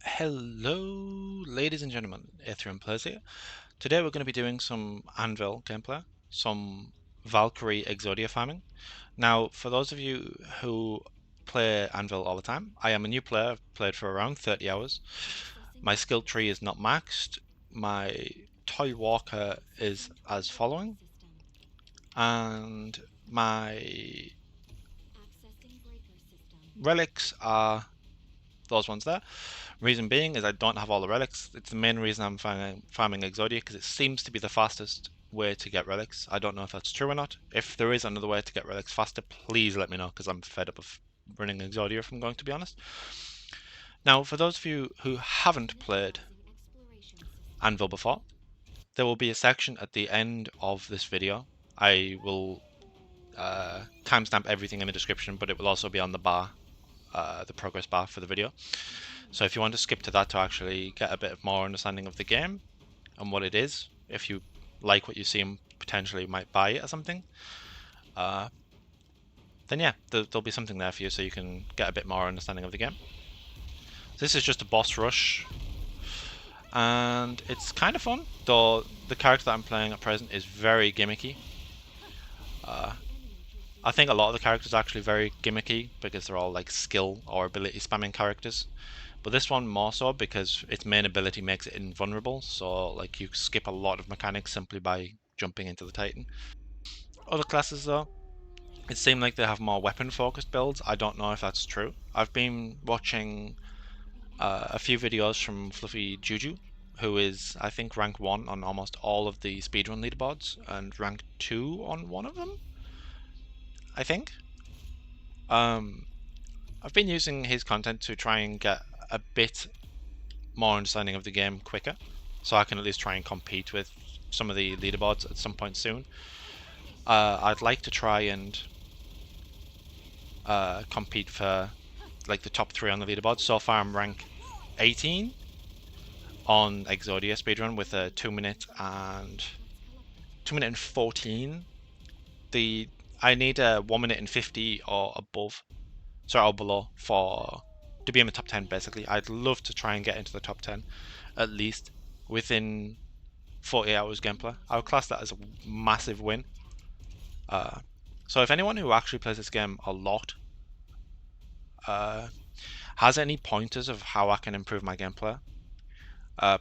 Hello, ladies and gentlemen, Ethereum Players here. Today we're going to be doing some Anvil gameplay, some Valkyrie Exodia farming. Now, for those of you who play Anvil all the time, I am a new player. I've played for around 30 hours. My skill tree is not maxed. My toy walker is as following, and my relics are those ones there. Reason being is I don't have all the relics. It's the main reason I'm farming Exodia, because it seems to be the fastest way to get relics. I don't know if that's true or not. If there is another way to get relics faster, please let me know, because I'm fed up of running Exodia, if I'm going to be honest. Now, for those of you who haven't played Anvil before, there will be a section at the end of this video. I will timestamp everything in the description, but it will also be on the bar, the progress bar for the video. So if you want to skip to that to actually get a bit of more understanding of the game and what it is, if you like what you see and potentially might buy it or something, then yeah, there'll be something there for you so you can get a bit more understanding of the game. This is just a boss rush, and it's kind of fun, though the character that I'm playing at present is very gimmicky. I think a lot of the characters are actually very gimmicky because they're all like skill or ability spamming characters. But this one more so because its main ability makes it invulnerable, so like you skip a lot of mechanics simply by jumping into the Titan. Other classes though, it seemed like they have more weapon focused builds. I don't know if that's true. I've been watching a few videos from Fluffy Juju, who is I think rank 1 on almost all of the speedrun leaderboards and rank 2 on one of them, I think. Um, I've been using his content to try and get a bit more understanding of the game quicker, so I can at least try and compete with some of the leaderboards at some point soon. I'd like to try and compete for like the top 3 on the leaderboard. So far I'm rank 18 on Exodia speedrun with a 2 minute and 2 minute and 14. I need a 1 minute and 50 or above, sorry, or below, for to be in the top 10 basically. I'd love to try and get into the top 10 at least within 48 hours gameplay. I would class that as a massive win. So if anyone who actually plays this game a lot has any pointers of how I can improve my gameplay,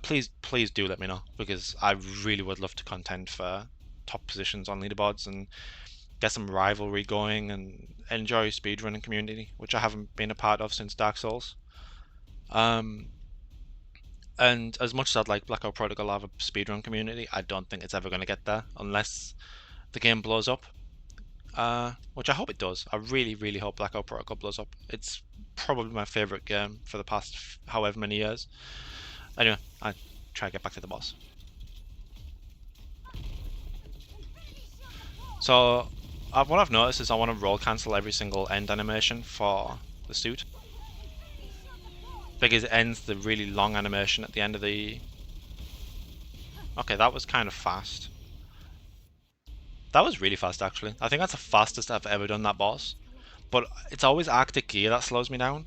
please do let me know, because I really would love to contend for top positions on leaderboards and get some rivalry going and enjoy speedrunning community, which I haven't been a part of since Dark Souls. And as much as I'd like Blackout Protocol to have a speedrun community, I don't think it's ever going to get there unless the game blows up. Which I hope it does. I really, really hope Blackout Protocol blows up. It's probably my favourite game for the past however many years. Anyway, I try to get back to the boss. So, what I've noticed is I want to roll cancel every single end animation for the suit, because it ends the really long animation at the end of the... Okay, that was kind of fast. That was really fast actually. I think that's the fastest I've ever done that boss. But it's always Arctic Gear that slows me down.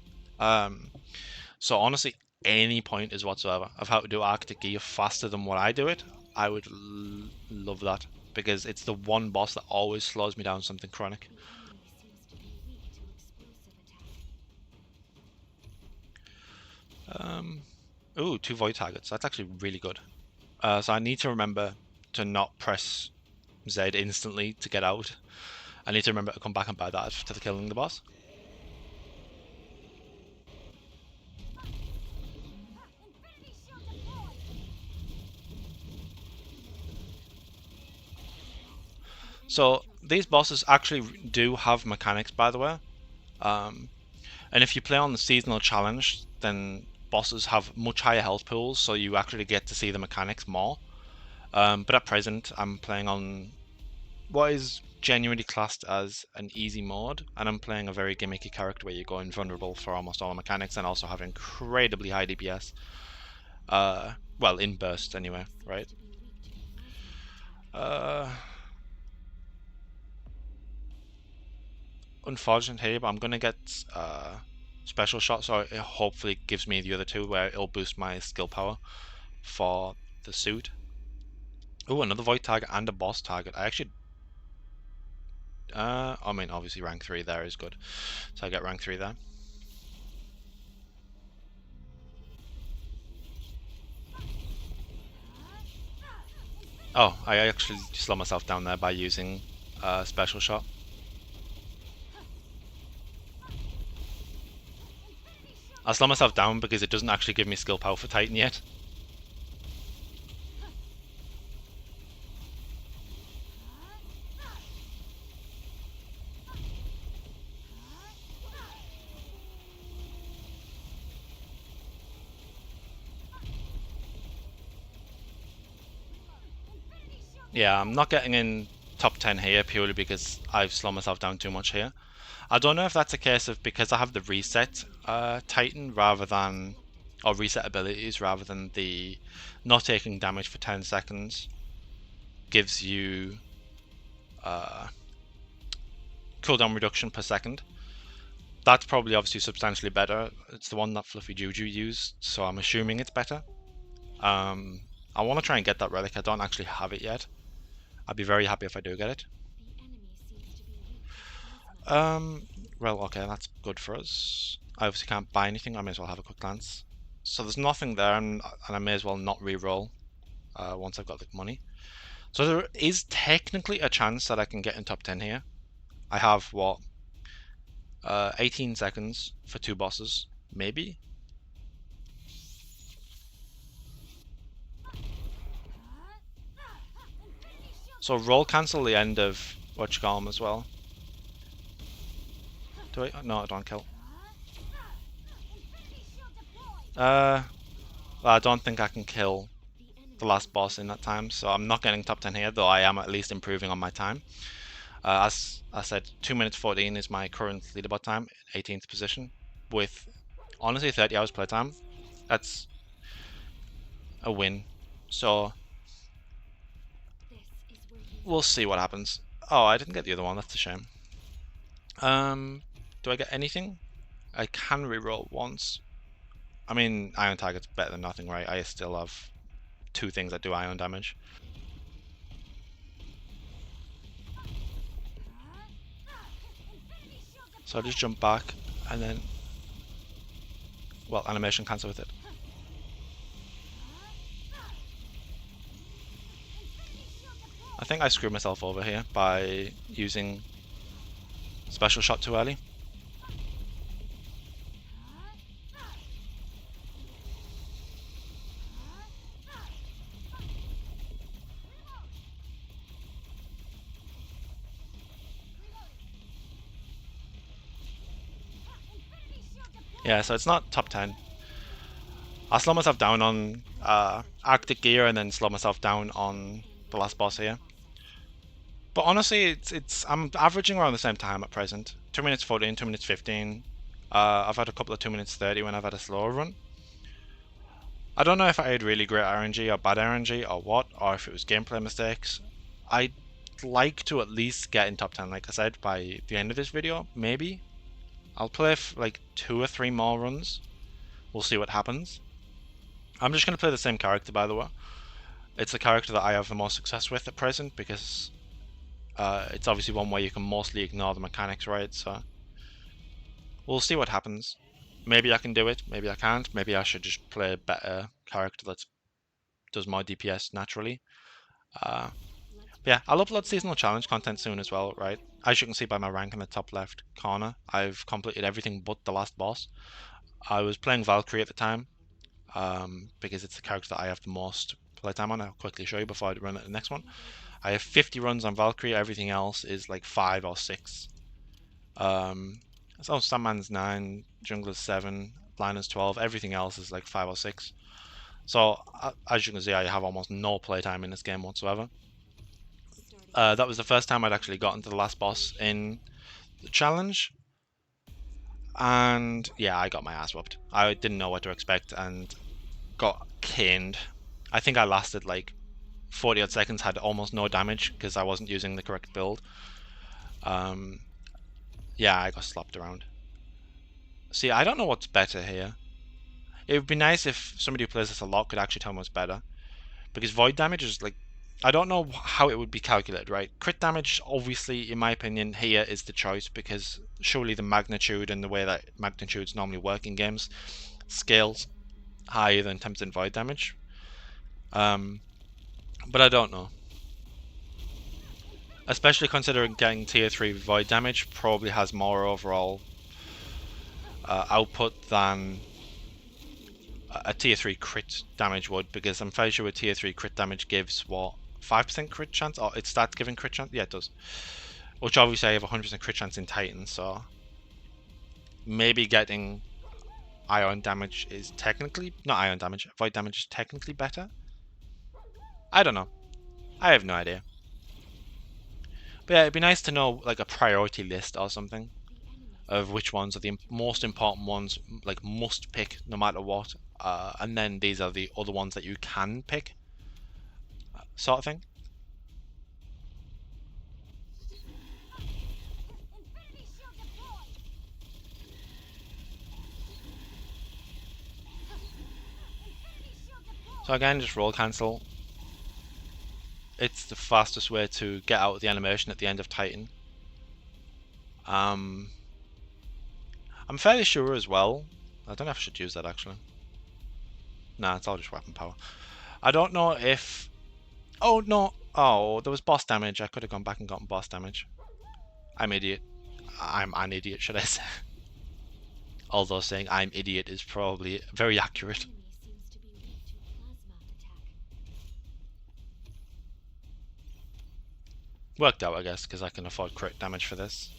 So honestly, any point is whatsoever of how to do Arctic Gear faster than what I do it, I would love that, because it's the one boss that always slows me down something chronic. Ooh, 2 void targets. That's actually really good. So I need to remember to not press Z instantly to get out. I need to remember to come back and buy that after killing the boss. So these bosses actually do have mechanics, by the way. And if you play on the seasonal challenge, then bosses have much higher health pools, so you actually get to see the mechanics more. But at present, I'm playing on what is genuinely classed as an easy mode, and I'm playing a very gimmicky character where you go invulnerable for almost all the mechanics and also have incredibly high DPS. Well, in bursts anyway, right? Uh, Unfortunate here, but I'm gonna get special shot, so it hopefully gives me the other two where it'll boost my skill power for the suit. Oh, another void target and a boss target. I actually, I mean, obviously rank 3 there is good, so I get rank 3 there. Oh, I actually slow myself down there by using special shot. I slow myself down because it doesn't actually give me skill power for Titan yet. Yeah, I'm not getting in top 10 here purely because I've slowed myself down too much here. I don't know if that's a case of because I have the reset Titan rather than, or reset abilities rather than the not taking damage for 10 seconds gives you cooldown reduction per second. That's probably obviously substantially better. It's the one that Fluffy Juju used, so I'm assuming it's better. I want to try and get that relic. I don't actually have it yet. I'd be very happy if I do get it. Um, well, okay, that's good for us. I obviously can't buy anything. I may as well have a quick glance. So there's nothing there, and I may as well not re-roll once I've got the money. So there is technically a chance that I can get in top 10 here. I have, what, 18 seconds for 2 bosses, maybe? So roll cancel the end of what you call them as well. Do I? No, I don't kill. Well, I don't think I can kill the last boss in that time, so I'm not getting top 10 here, though I am at least improving on my time. As I said, 2 minutes 14 is my current leaderboard time, 18th position, with honestly 30 hours playtime. That's a win. So we'll see what happens. Oh, I didn't get the other one. That's a shame. Do I get anything? I can reroll once. I mean, iron target's better than nothing, right? I still have 2 things that do iron damage. So I just jump back and then, well, animation cancel with it. I think I screwed myself over here by using special shot too early. Yeah, so it's not top 10. I slow myself down on Arctic Gear and then slow myself down on the last boss here. But honestly, it's I'm averaging around the same time at present. 2 minutes 14, 2 minutes 15. I've had a couple of 2 minutes 30 when I've had a slower run. I don't know if I had really great RNG or bad RNG or what, or if it was gameplay mistakes. I'd like to at least get in top 10, like I said, by the end of this video, maybe. I'll play like 2 or 3 more runs. We'll see what happens. I'm just going to play the same character, by the way. It's the character that I have the most success with at present because it's obviously one where you can mostly ignore the mechanics, right? So we'll see what happens. Maybe I can do it, maybe I can't. Maybe I should just play a better character that does more DPS naturally. Yeah, I'll upload seasonal challenge content soon as well, right? As you can see by my rank in the top left corner, I've completed everything but the last boss. I was playing Valkyrie at the time, because it's the character that I have the most playtime on. I'll quickly show you before I run at the next one. I have 50 runs on Valkyrie, everything else is like 5 or 6. So Sandman's 9, Jungler's 7, Liner's 12, everything else is like 5 or 6. So, as you can see, I have almost no playtime in this game whatsoever. That was the first time I'd actually gotten to the last boss in the challenge. And yeah, I got my ass whooped. I didn't know what to expect and got caned. I think I lasted like 40 odd seconds, had almost no damage because I wasn't using the correct build. Yeah, I got slapped around. See, I don't know what's better here. It would be nice if somebody who plays this a lot could actually tell me what's better. Because void damage is like, I don't know how it would be calculated, right? Crit damage, obviously, in my opinion, here is the choice because surely the magnitude and the way that magnitudes normally work in games scales higher than tempest and void damage. But I don't know. Especially considering getting tier 3 void damage probably has more overall output than a tier 3 crit damage would, because I'm fairly sure a tier 3 crit damage gives what, 5% crit chance? Or it starts giving crit chance? Yeah, it does. Which obviously I have 100% crit chance in Titan, so maybe getting ion damage is technically, not ion damage, void damage is technically better. I don't know. I have no idea. But yeah, it'd be nice to know like a priority list or something of which ones are the most important ones, like must pick no matter what, and then these are the other ones that you can pick, sort of thing. So again, just roll cancel. It's the fastest way to get out of the animation at the end of Titan. I'm fairly sure as well. I don't know if I should use that actually. Nah, it's all just weapon power. I don't know if. Oh no! Oh, there was boss damage. I could have gone back and gotten boss damage. I'm idiot. I'm an idiot, should I say? Although saying I'm idiot is probably very accurate. Worked out, I guess, because I can afford crit damage for this.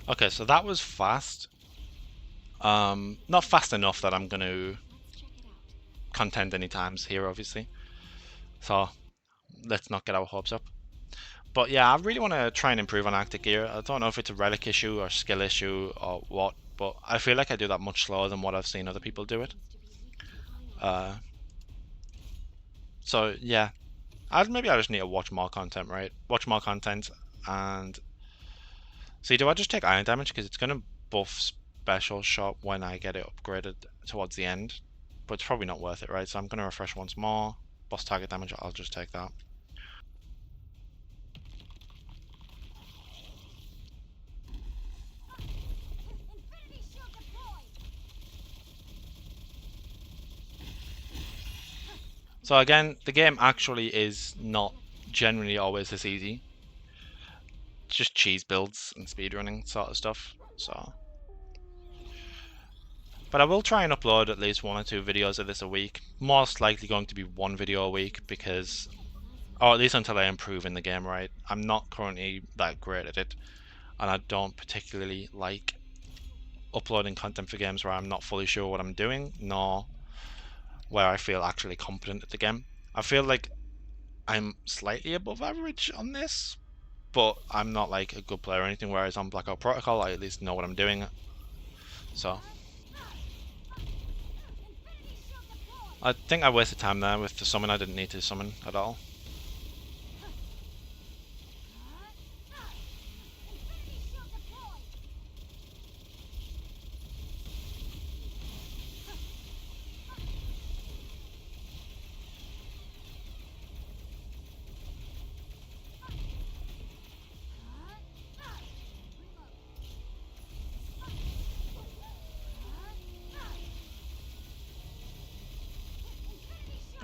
Okay, so that was fast. Not fast enough that I'm going to contend any times here, obviously. So let's not get our hopes up. But yeah, I really want to try and improve on Arctic Gear. I don't know if it's a relic issue or skill issue or what, but I feel like I do that much slower than what I've seen other people do it. Uh, so yeah, maybe I just need to watch more content, right? Watch more content and see. Do I just take iron damage because it's gonna buff special shot when I get it upgraded towards the end? But it's probably not worth it, right? So I'm gonna refresh once more. Boss target damage. I'll just take that. So again, the game actually is not generally always this easy. It's just cheese builds and speedrunning sort of stuff. So, but I will try and upload at least 1 or 2 videos of this a week. Most likely going to be 1 video a week because, or at least until I improve in the game. Right, I'm not currently that great at it, and I don't particularly like uploading content for games where I'm not fully sure what I'm doing, nor where I feel actually competent at the game. I feel like I'm slightly above average on this, but I'm not like a good player or anything. Whereas on Blackout Protocol, I at least know what I'm doing. So I think I wasted time there with the summon I didn't need to summon at all.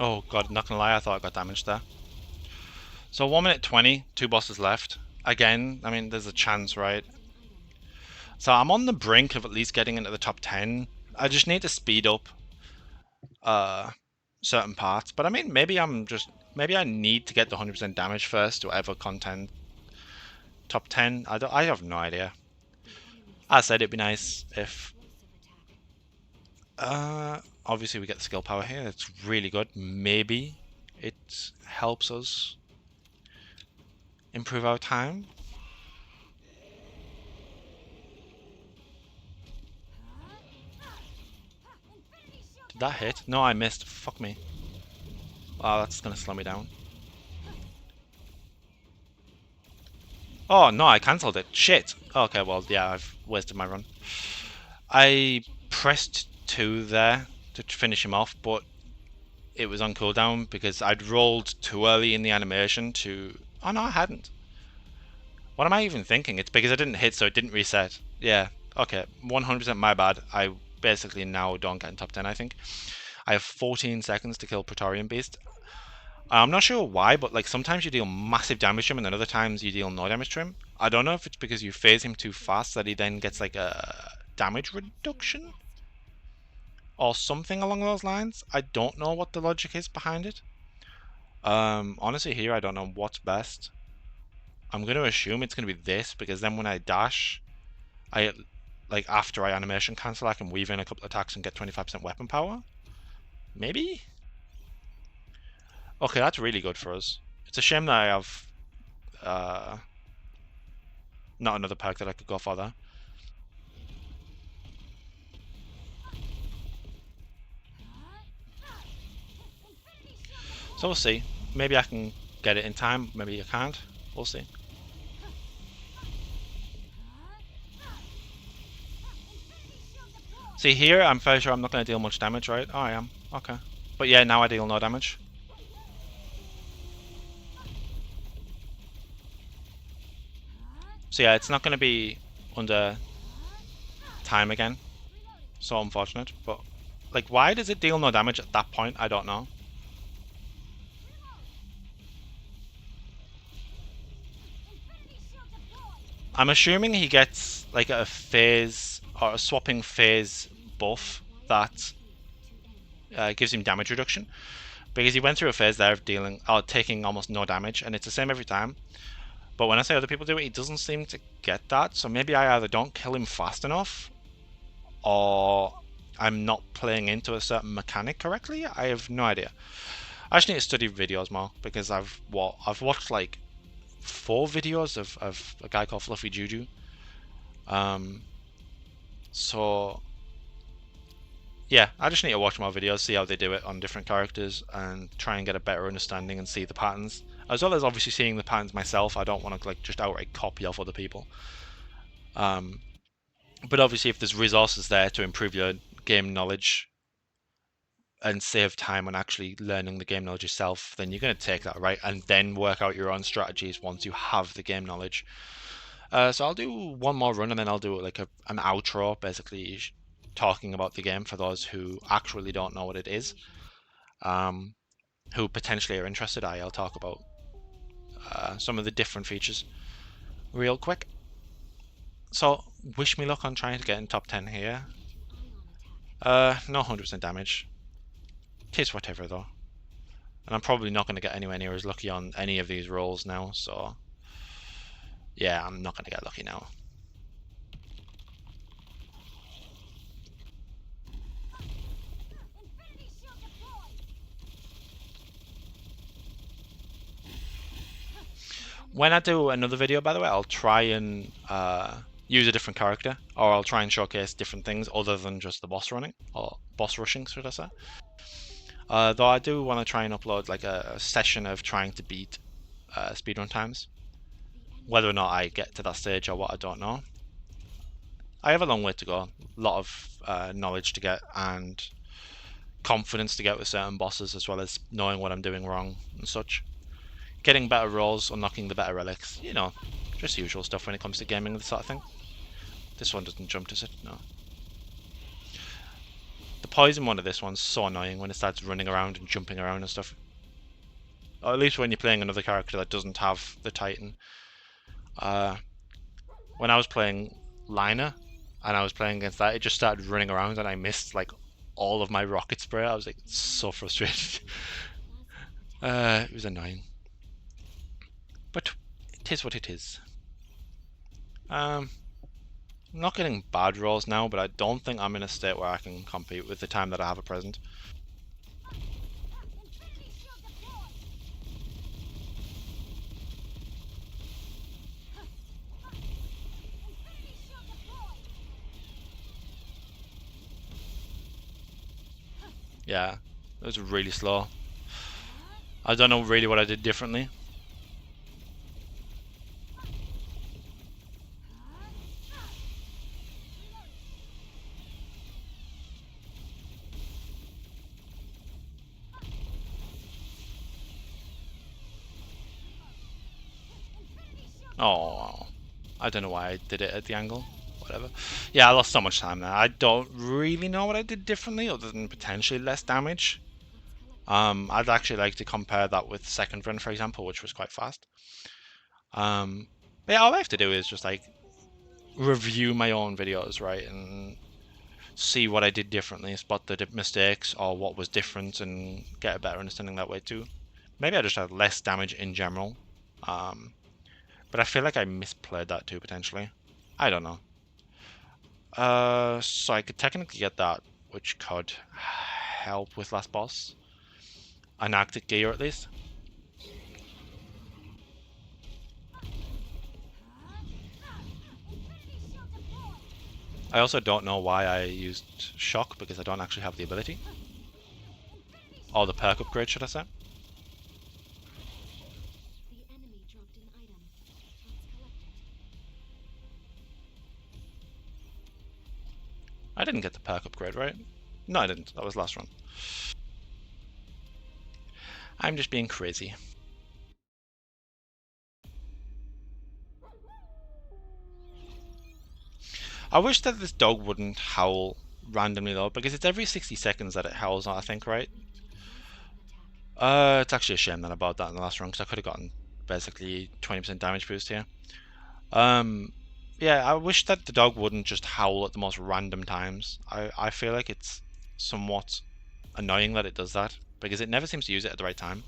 Oh god, not gonna lie, I thought I got damaged there. So 1 minute 20, 2 bosses left. Again, I mean, there's a chance, right? So I'm on the brink of at least getting into the top 10. I just need to speed up uh, certain parts. But I mean, maybe I need to get the 100% damage first to ever contend top 10. I have no idea. I said it'd be nice if obviously we get the skill power here. It's really good. Maybe it helps us improve our time. That hit? No, I missed. Fuck me. Oh, that's gonna slow me down. Oh, no, I cancelled it. Shit. Okay, well, yeah, I've wasted my run. I pressed 2 there to finish him off, but it was on cooldown because I'd rolled too early in the animation to... Oh, no, I hadn't. What am I even thinking? It's because I didn't hit, so it didn't reset. Yeah, okay. 100% my bad. I basically now don't get in top 10, I think. I have 14 seconds to kill Praetorian Beast. I'm not sure why, but like sometimes you deal massive damage to him and then other times you deal no damage to him. I don't know if it's because you phase him too fast that he then gets like a damage reduction or something along those lines. I don't know what the logic is behind it. Honestly here I don't know what's best. I'm going to assume it's going to be this because then when I dash, I like after I animation cancel I can weave in a couple of attacks and get 25% weapon power. Maybe? Okay, that's really good for us. It's a shame that I have uh, not another perk that I could go for there. So we'll see. Maybe I can get it in time, maybe I can't. We'll see. See here, I'm fairly sure I'm not going to deal much damage, right? Oh, I am. Okay. But yeah, now I deal no damage. So yeah, it's not going to be under time again. So unfortunate. But like, why does it deal no damage at that point? I don't know. I'm assuming he gets like a phase or a swapping phase buff that gives him damage reduction because he went through a phase there of dealing or taking almost no damage, and it's the same every time. But when I say other people do it, he doesn't seem to get that. So maybe I either don't kill him fast enough, or I'm not playing into a certain mechanic correctly. I have no idea. I just need to study videos more because I've watched like 4 videos of a guy called Fluffy Juju. Um, so yeah, I just need to watch more videos, see how they do it on different characters, and try and get a better understanding and see the patterns. As well as obviously seeing the patterns myself. I don't want to like just outright copy off other people. Um, but obviously, if there's resources there to improve your game knowledge and save time on actually learning the game knowledge yourself, then you're going to take that, right, and then work out your own strategies once you have the game knowledge. So I'll do one more run and then I'll do like an outro, basically talking about the game for those who actually don't know what it is, um, who potentially are interested. I'll talk about some of the different features real quick. So wish me luck on trying to get in top 10 here. No 100% damage. Tis whatever though. And I'm probably not going to get anywhere near as lucky on any of these rolls now, so yeah, I'm not going to get lucky now. When I do another video, by the way, I'll try and use a different character, or I'll try and showcase different things other than just the boss running, or boss rushing, should I say. Though I do want to try and upload like a session of trying to beat speedrun times. Whether or not I get to that stage or what, I don't know. I have a long way to go, a lot of knowledge to get and confidence to get with certain bosses, as well as knowing what I'm doing wrong and such. Getting better rolls, unlocking the better relics, you know, just usual stuff when it comes to gaming, this sort of thing. This one doesn't jump, does it? No. The poison one of this one's so annoying when it starts running around and jumping around and stuff. Or at least when you're playing another character that doesn't have the Titan. When I was playing Liner and I was playing against that, it just started running around and I missed like all of my rocket spray. I was like so frustrated. It was annoying. But it is what it is. I'm not getting bad rolls now, but I don't think I'm in a state where I can compete with the time that I have at present. Yeah, it was really slow. I don't know really what I did differently. Oh, I don't know why I did it at the angle. Whatever. Yeah, I lost so much time there. I don't really know what I did differently other than potentially less damage. I'd actually like to compare that with second run, for example, which was quite fast. Yeah, all I have to do is just like review my own videos, right, and see what I did differently, spot the mistakes or what was different, and get a better understanding that way too. Maybe I just had less damage in general, um, but I feel like I misplayed that too potentially. I don't know. So I could technically get that, which could help with last boss. An Arctic gear at least. I also don't know why I used shock because I don't actually have the ability. Or the perk upgrade, should I say. I didn't get the perk upgrade, right? No, I didn't. That was last run. I'm just being crazy. I wish that this dog wouldn't howl randomly though, because it's every 60 seconds that it howls, I think, right? It's actually a shame that I bought that in the last run, because I could have gotten basically 20% damage boost here. Um, yeah, I wish that the dog wouldn't just howl at the most random times. I feel like it's somewhat annoying that it does that, because it never seems to use it at the right time.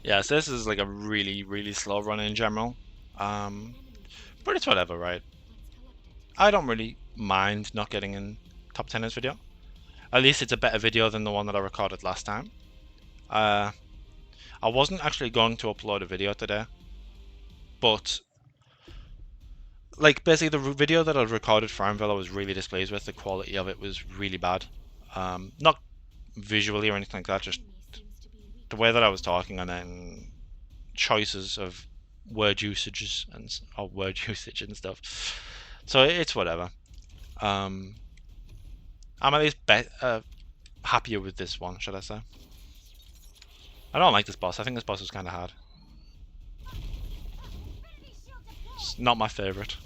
Yeah, so this is like a really, really slow run in general. Um, but it's whatever, right? I don't really mind not getting in top 10 in this video. At least it's a better video than the one that I recorded last time. Uh, I wasn't actually going to upload a video today, but like basically the video that I recorded for Anvil I was really displeased with. The quality of it was really bad. Not visually or anything like that, just the way that I was talking and then choices of word usages and or word usage and stuff. So it's whatever. Um, I'm at least happier with this one, should I say? I don't like this boss. I think this boss is kind of hard. It's not my favorite.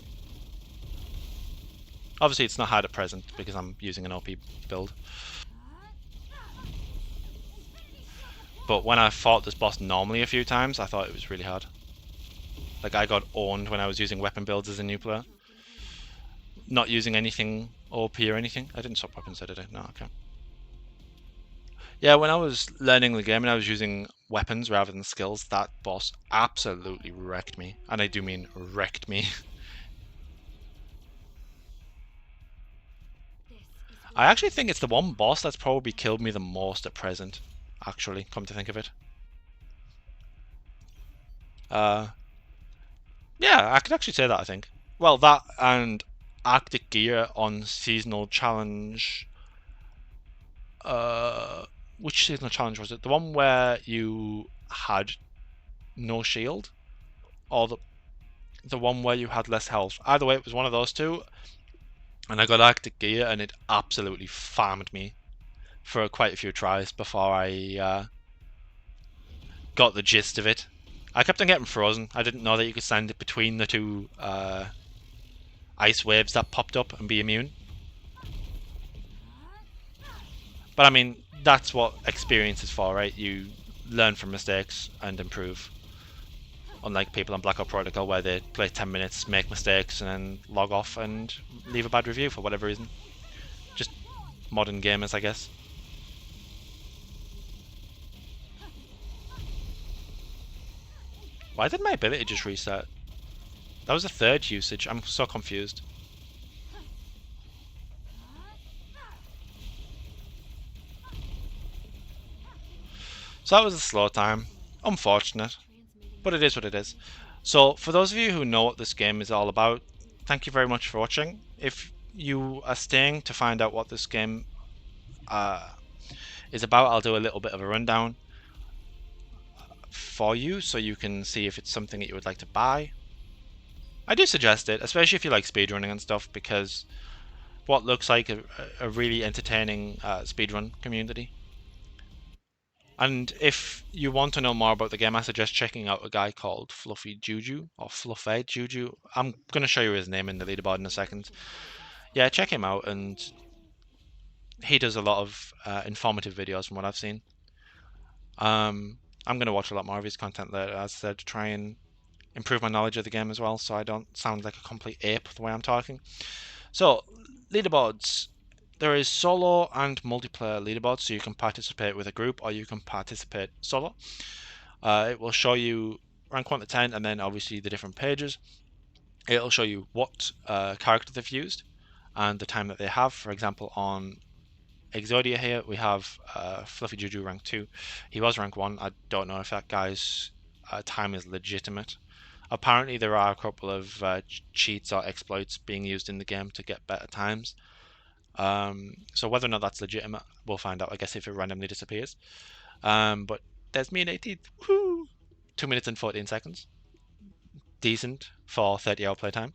Obviously, it's not hard at present because I'm using an OP build. But when I fought this boss normally a few times, I thought it was really hard. Like I got owned when I was using weapon builds as a new player. Not using anything OP or anything. I didn't swap weapons, did I? No, okay. Yeah, when I was learning the game and I was using weapons rather than skills, that boss absolutely wrecked me. And I do mean wrecked me. I actually think it's the one boss that's probably killed me the most at present, actually, come to think of it. Uh, yeah, I could actually say that, I think. Well, that and Arctic Gear on Seasonal Challenge. Uh, which Seasonal Challenge was it? The one where you had no shield? Or the one where you had less health? Either way, it was one of those two. And I got Arctic Gear and it absolutely farmed me for quite a few tries before I got the gist of it. I kept on getting frozen. I didn't know that you could send it between the two ice waves that popped up and be immune. But I mean, that's what experience is for, right? You learn from mistakes and improve. unlike people on Blackout Protocol where they play 10 minutes, make mistakes, and then log off and leave a bad review for whatever reason. Just modern gamers, I guess. Why did my ability just reset? That was a third usage. I'm so confused. So that was a slow time. Unfortunate. But it is what it is. So, for those of you who know what this game is all about, thank you very much for watching. If you are staying to find out what this game uh, is about, I'll do a little bit of a rundown for you so you can see if it's something that you would like to buy. I do suggest it, especially if you like speedrunning and stuff, because what looks like a really entertaining speedrun community. And if you want to know more about the game, I suggest checking out a guy called Fluffy Juju, or Fluffy Juju. I'm going to show you his name in the leaderboard in a second. Yeah, check him out, and he does a lot of informative videos from what I've seen. I'm going to watch a lot more of his content later, as I said, to try and improve my knowledge of the game as well, so I don't sound like a complete ape the way I'm talking. So, leaderboards. There is solo and multiplayer leaderboards, so you can participate with a group or you can participate solo. It will show you rank 1 to 10 and then obviously the different pages. It'll show you what character they've used and the time that they have. For example, on Exodia here, we have Fluffy Juju rank 2. He was rank 1. I don't know if that guy's time is legitimate. Apparently there are a couple of cheats or exploits being used in the game to get better times. So whether or not that's legitimate, we'll find out, I guess, if it randomly disappears. But there's me in 18th. Woo! 2 minutes and 14 seconds. Decent for 30-hour playtime.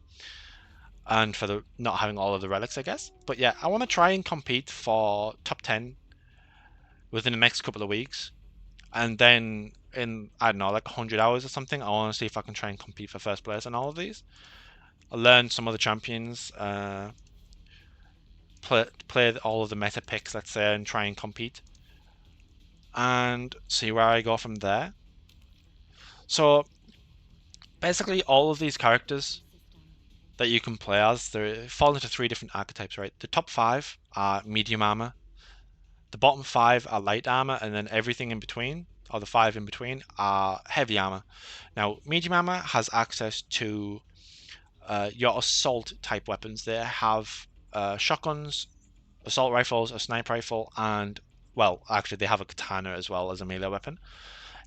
And for the not having all of the relics, I guess. But yeah, I want to try and compete for top 10 within the next couple of weeks. And then in, I don't know, like 100 hours or something, I want to see if I can try and compete for first place on all of these. I'll learn some of the champions, play all of the meta picks, let's say, and try and compete. And see where I go from there. So basically all of these characters that you can play as, they fall into 3 different archetypes, right? The top 5 are medium armor, the bottom 5 are light armor, and then everything in between, or the 5 in between, are heavy armor. Now, medium armor has access to your assault type weapons. They have shotguns, assault rifles, a sniper rifle, and, well, actually they have a katana as well as a melee weapon.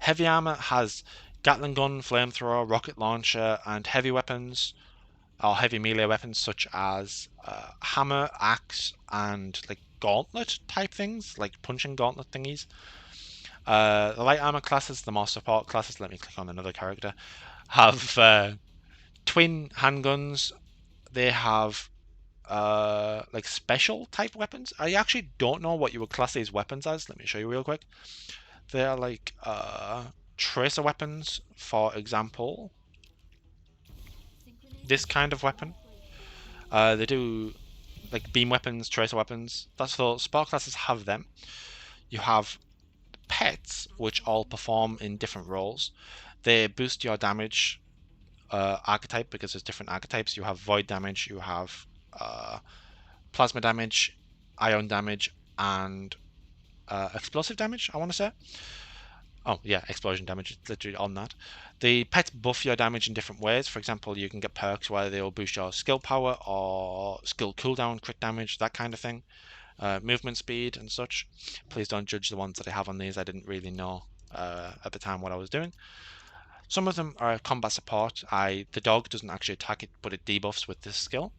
Heavy armor has Gatling gun, flamethrower, rocket launcher, and heavy weapons, or heavy melee weapons such as hammer, axe, and like gauntlet type things, like punching gauntlet thingies. The light armor classes, the more support classes, let me click on another character, have twin handguns. They have like special type weapons. I actually don't know what you would class these weapons as. Let me show you real quick. They are like tracer weapons, for example. This kind of weapon. They do like beam weapons, tracer weapons. That's so spell classes have them. You have pets, which all perform in different roles. They boost your damage archetype because there's different archetypes. You have void damage, you have plasma damage, ion damage, and explosive damage, I want to say. Oh, yeah, explosion damage, it's literally on that. The pets buff your damage in different ways. For example, you can get perks where they'll boost your skill power or skill cooldown, crit damage, that kind of thing. Movement speed and such. Please don't judge the ones that I have on these. I didn't really know at the time what I was doing. Some of them are combat support. The dog doesn't actually attack it, but it debuffs with this skill.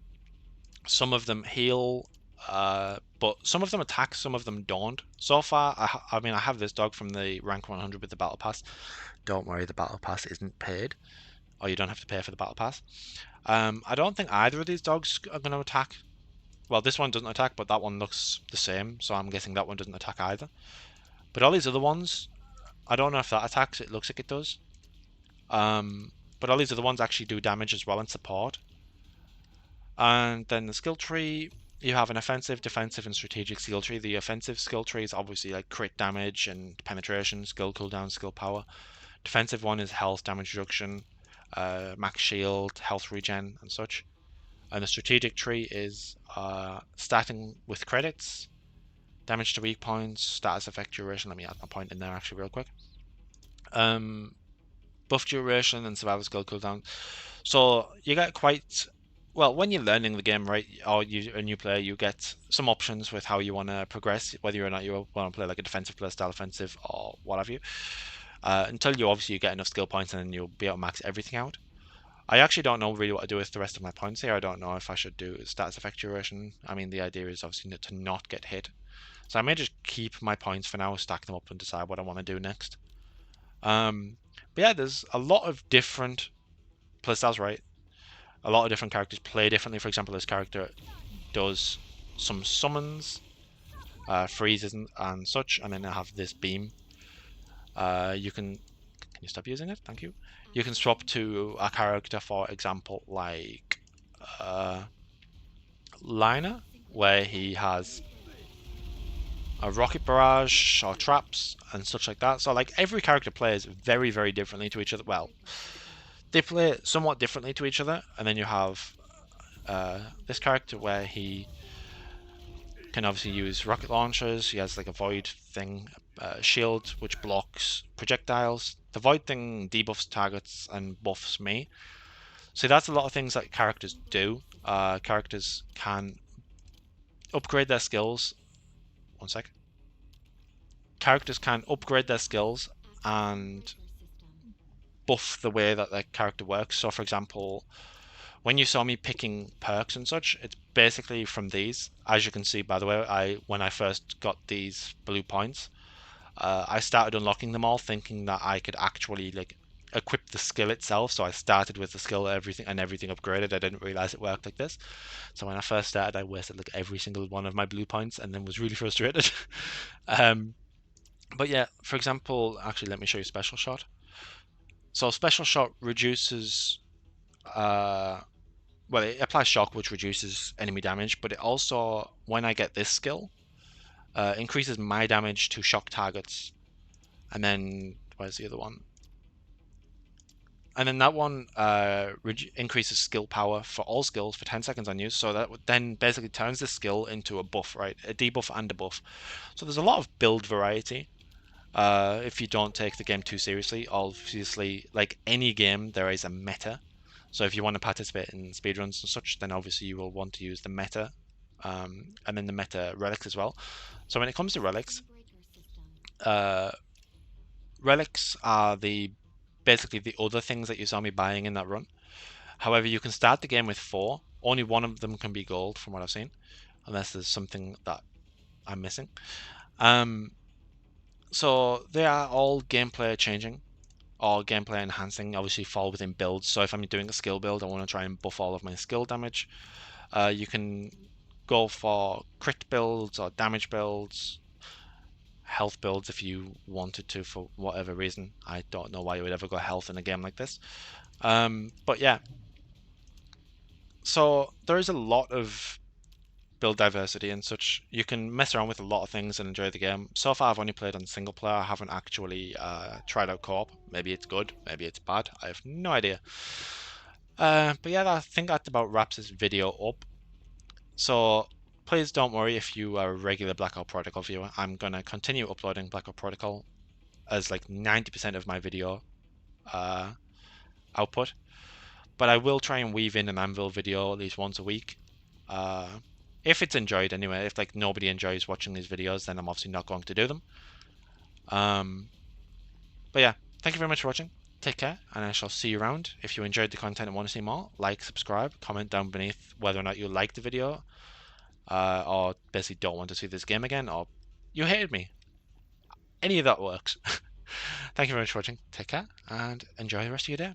Some of them heal, but some of them attack, some of them don't. So far, I mean, I have this dog from the rank 100 with the battle pass. Don't worry, the battle pass isn't paid, or you don't have to pay for the battle pass. I don't think either of these dogs are going to attack. Well, this one doesn't attack, but that one looks the same, so I'm guessing that one doesn't attack either. But all these other ones, I don't know if that attacks. It looks like it does. But all these other ones actually do damage as well and support. And then the skill tree, you have an offensive, defensive, and strategic skill tree. The offensive skill tree is obviously like crit damage and penetration, skill cooldown, skill power. Defensive one is health, damage reduction, max shield, health regen, and such. And the strategic tree is starting with credits, damage to weak points, status effect duration. Let me add my point in there actually real quick. Buff duration and survival skill cooldown. So you get quite well when you're learning the game, right? Or you're a new player, you get some options with how you want to progress, whether or not you want to play like a defensive player style offensive or what have you. Until you obviously get enough skill points and then you'll be able to max everything out. I actually don't know really what to do with the rest of my points here. I don't know if I should do status effect duration. I mean, the idea is obviously to not get hit. So I may just keep my points for now, stack them up, and decide what I want to do next. But yeah, there's a lot of different playstyles, right? A lot of different characters play differently. For example, this character does some summons, freezes and such, and then I have this beam. You can you stop using it? Thank you. You can swap to a character, for example, like Liner, where he has a rocket barrage or traps and such like that. So like every character plays very, very differently to each other. Well, they play somewhat differently to each other, and then you have this character where he can obviously use rocket launchers. He has like a void thing, shield which blocks projectiles. The void thing debuffs targets and buffs me. So that's a lot of things that characters do. Characters can upgrade their skills. One sec. Characters can upgrade their skills and buff the way that their character works. So, for example, when you saw me picking perks and such, it's basically from these. As you can see, by the way, when I first got these blue points, I started unlocking them all, thinking that I could actually like equip the skill itself. So I started with the skill, everything upgraded. I didn't realize it worked like this. So when I first started, I wasted like every single one of my blue points, and then was really frustrated. But yeah, for example, actually, let me show you special shot. So special shot reduces well, it applies shock, which reduces enemy damage, but it also, when I get this skill, increases my damage to shock targets. And then, where's the other one? And then that one increases skill power for all skills for 10 seconds on use. So that then basically turns the skill into a buff, right? A debuff and a buff. So there's a lot of build variety. If you don't take the game too seriously, obviously, like any game, there is a meta. So if you want to participate in speedruns and such, then obviously you will want to use the meta, and then the meta relics as well. So when it comes to relics, uh, relics are basically the other things that you saw me buying in that run. However, you can start the game with 4. Only one of them can be gold, from what I've seen, unless there's something that I'm missing. So they are all gameplay changing or gameplay enhancing, obviously fall within builds. So if I'm doing a skill build, I want to try and buff all of my skill damage. You can go for crit builds or damage builds, health builds if you wanted to for whatever reason. I don't know why you would ever go health in a game like this. But yeah, so there is a lot of build diversity and such. You can mess around with a lot of things and enjoy the game. So far, I've only played on single player. I haven't actually tried out co-op. Maybe it's good, maybe it's bad. I have no idea. But yeah, I think that about wraps this video up. So please don't worry if you are a regular Blackout Protocol viewer. I'm gonna continue uploading Blackout Protocol as like 90% of my video output. But I will try and weave in an Anvil video at least once a week. If it's enjoyed anyway. If like nobody enjoys watching these videos, then I'm obviously not going to do them. But yeah, thank you very much for watching. Take care, and I shall see you around. If you enjoyed the content and want to see more, like, subscribe, comment down beneath whether or not you liked the video, or basically don't want to see this game again, or you hated me. Any of that works. Thank you very much for watching. Take care, and enjoy the rest of your day.